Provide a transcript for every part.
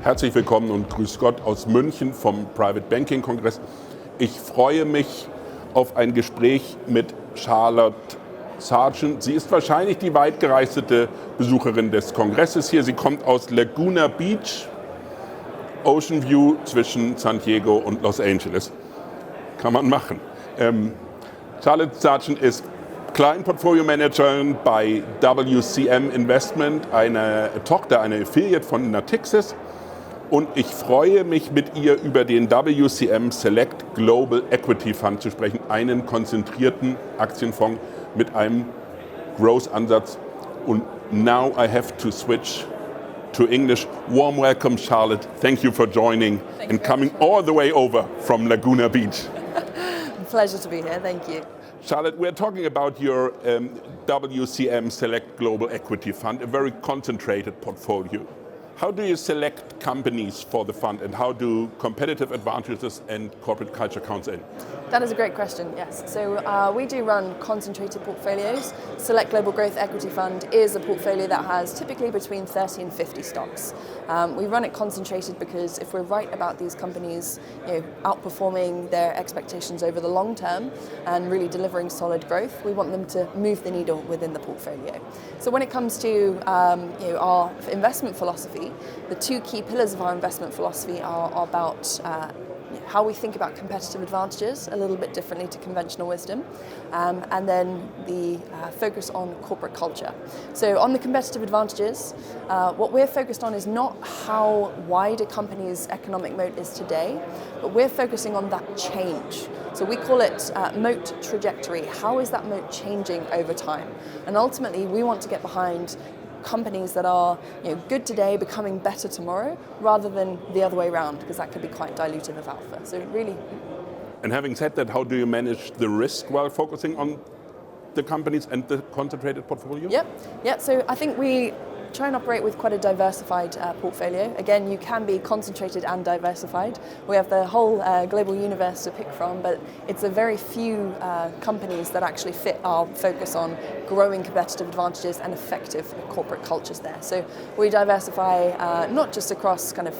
Herzlich willkommen und grüß Gott aus München vom Private Banking Kongress. Ich freue mich auf ein Gespräch mit Charlotte Sargent. Sie ist wahrscheinlich die weitgereistete Besucherin des Kongresses hier. Sie kommt aus Laguna Beach, Ocean View zwischen San Diego und Los Angeles. Kann man machen. Charlotte Sargent ist Client-Portfolio-Managerin bei WCM Investment, eine Tochter, eine Affiliate von Natixis. Und ich freue mich, mit ihr über den WCM Select Global Equity Fund zu sprechen, einen konzentrierten Aktienfonds mit einem Growth-Ansatz. Und now I have to switch to English. Warm welcome, Charlotte. Thank you for joining and coming all the way over from Laguna Beach. Pleasure to be here, thank you. Charlotte, we're talking about your WCM Select Global Equity Fund, a very concentrated portfolio. How do you select companies for the fund, and how do competitive advantages and corporate culture count in? That is a great question, yes. So we do run concentrated portfolios. Select Global Growth Equity Fund is a portfolio that has typically between 30 and 50 stocks. We run it concentrated because if we're right about these companies outperforming their expectations over the long term and really delivering solid growth, we want them to move the needle within the portfolio. So when it comes to our investment philosophy, the two key pillars of our investment philosophy are about how we think about competitive advantages, a little bit differently to conventional wisdom, and then the focus on corporate culture. So on the competitive advantages, what we're focused on is not how wide a company's economic moat is today, but we're focusing on that change. So we call it moat trajectory. How is that moat changing over time? And ultimately, we want to get behind companies that are good today becoming better tomorrow rather than the other way around, because that could be quite dilutive of alpha. So really. And having said that, how do you manage the risk while focusing on the companies and the concentrated portfolio? Yep. So I think we try and operate with quite a diversified portfolio. Again, you can be concentrated and diversified. We have the whole global universe to pick from, but it's a very few companies that actually fit our focus on growing competitive advantages and effective corporate cultures there. So we diversify not just across kind of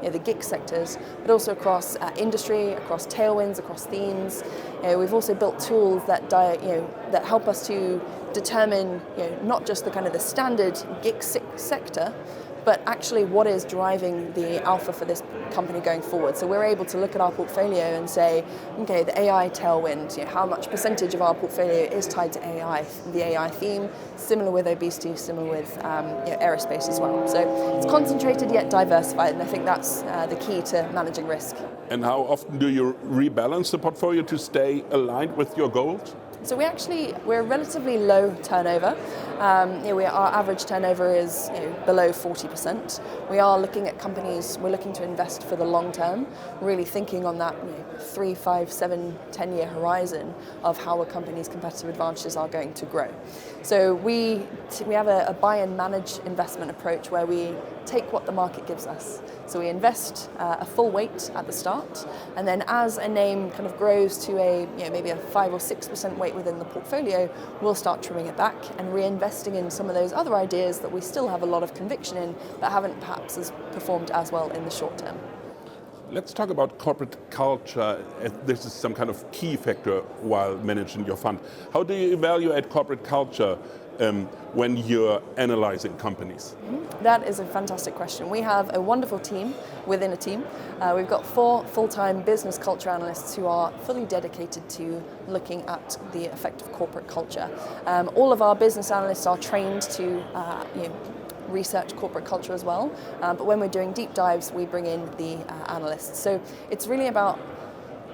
the gig sectors, but also across industry, across tailwinds, across themes. We've also built tools that that help us to determine not just the kind of the standard gig sector, but actually what is driving the alpha for this company going forward. So we're able to look at our portfolio and say, okay, the AI tailwind, how much percentage of our portfolio is tied to AI, the AI theme, similar with obesity, similar with aerospace as well. So it's concentrated yet diversified, and I think that's the key to managing risk. And how often do you rebalance the portfolio to stay aligned with your goals? So we're relatively low turnover. Our average turnover is below 40%. We are looking at companies, we're looking to invest for the long term, really thinking on that 3, 5, 7, 10-year horizon of how a company's competitive advantages are going to grow. So we have a buy and manage investment approach where we take what the market gives us. So we invest a full weight at the start, and then as a name kind of grows to maybe a 5 or 6% weight within the portfolio, we'll start trimming it back and reinvesting in some of those other ideas that we still have a lot of conviction in, but haven't perhaps performed as well in the short term. Let's talk about corporate culture. This is some kind of key factor while managing your fund. How do you evaluate corporate culture when you're analyzing companies? That is a fantastic question. We have a wonderful team within a team. We've got 4 full-time business culture analysts who are fully dedicated to looking at the effect of corporate culture. All of our business analysts are trained to research corporate culture as well, but when we're doing deep dives, we bring in the analysts. So it's really about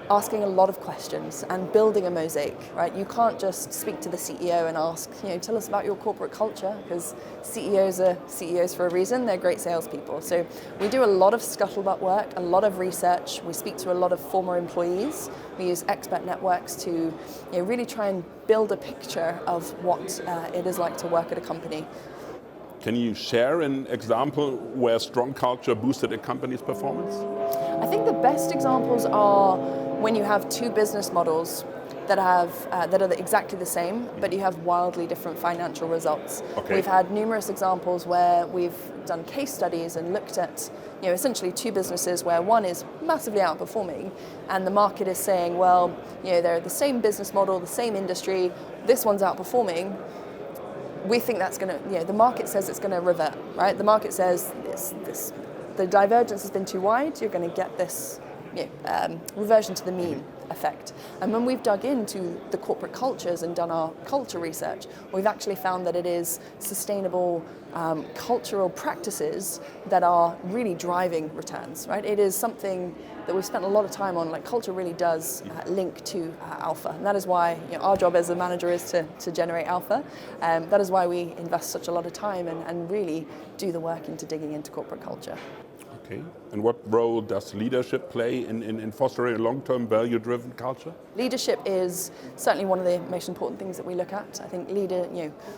asking a lot of questions and building a mosaic, right? You can't just speak to the CEO and ask, tell us about your corporate culture, because CEOs are CEOs for a reason, they're great salespeople. So we do a lot of scuttlebutt work, a lot of research, we speak to a lot of former employees, we use expert networks to really try and build a picture of what it is like to work at a company. Can you share an example where strong culture boosted a company's performance? I think the best examples are when you have 2 business models that are exactly the same, but you have wildly different financial results. Okay. We've had numerous examples where we've done case studies and looked at, essentially two businesses where one is massively outperforming, and the market is saying, well, they're the same business model, the same industry. This one's outperforming. We think that's going to, the market says it's going to revert, right? The market says the divergence has been too wide. You're going to get this reversion to the mean effect. And when we've dug into the corporate cultures and done our culture research, we've actually found that it is sustainable cultural practices that are really driving returns, right? It is something that we've spent a lot of time on. Like, culture really does link to alpha, and that is why our job as a manager is to generate alpha. That is why we invest such a lot of time and really do the work into digging into corporate culture. Okay. And what role does leadership play in fostering a long-term value-driven culture? Leadership is certainly one of the most important things that we look at. I think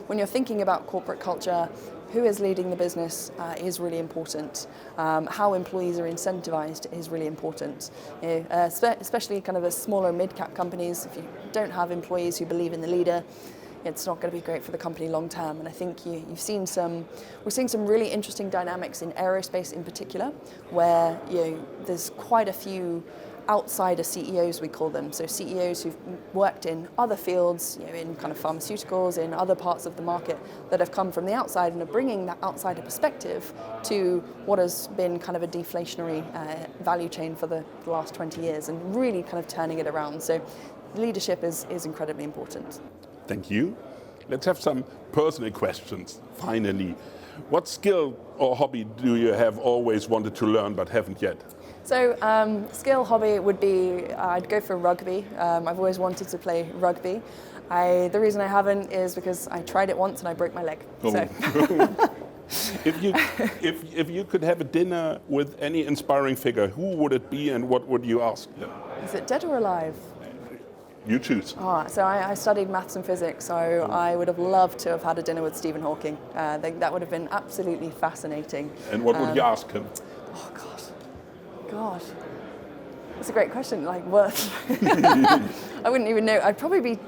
when you're thinking about corporate culture, who is leading the business is really important. How employees are incentivized is really important. Especially kind of as smaller mid-cap companies, if you don't have employees who believe in the leader, it's not going to be great for the company long term. And I think we're seeing some really interesting dynamics in aerospace in particular, where there's quite a few outsider CEOs, we call them. So CEOs who've worked in other fields, in kind of pharmaceuticals, in other parts of the market, that have come from the outside and are bringing that outsider perspective to what has been kind of a deflationary value chain for the last 20 years, and really kind of turning it around. So leadership is incredibly important. Thank you. Let's have some personal questions, finally. What skill or hobby do you have always wanted to learn but haven't yet? So skill hobby would be, I'd go for rugby. I've always wanted to play rugby. The reason I haven't is because I tried it once and I broke my leg. Oh. So. If you could have a dinner with any inspiring figure, who would it be and what would you ask them? Is it dead or alive? You choose. So I studied maths and physics, so I would have loved to have had a dinner with Stephen Hawking. I think that would have been absolutely fascinating. And what would you ask him? Oh, God. That's a great question. Like, what? I wouldn't even know. I'd probably be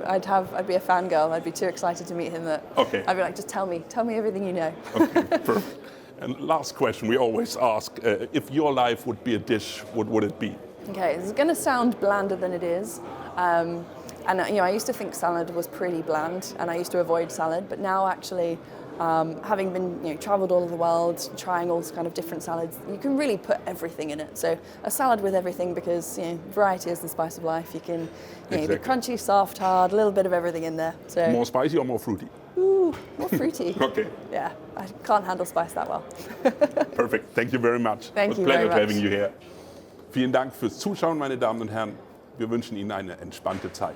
I'd be a fangirl. I'd be too excited to meet him that I'd be like, just tell me everything you know. Okay, perfect. And last question we always ask, if your life would be a dish, what would it be? Okay, it's going to sound blander than it is. And I used to think salad was pretty bland, and I used to avoid salad. But now, actually, having been traveled all over the world, trying all kind of different salads, you can really put everything in it. So a salad with everything, because variety is the spice of life. You can be crunchy, soft, hard, a little bit of everything in there. So more spicy or more fruity? Ooh, more fruity. Okay. Yeah, I can't handle spice that well. Perfect. Thank you very much. Thank you very much. It was a pleasure having you here. Vielen Dank fürs Zuschauen, meine Damen und Herren. Wir wünschen Ihnen eine entspannte Zeit.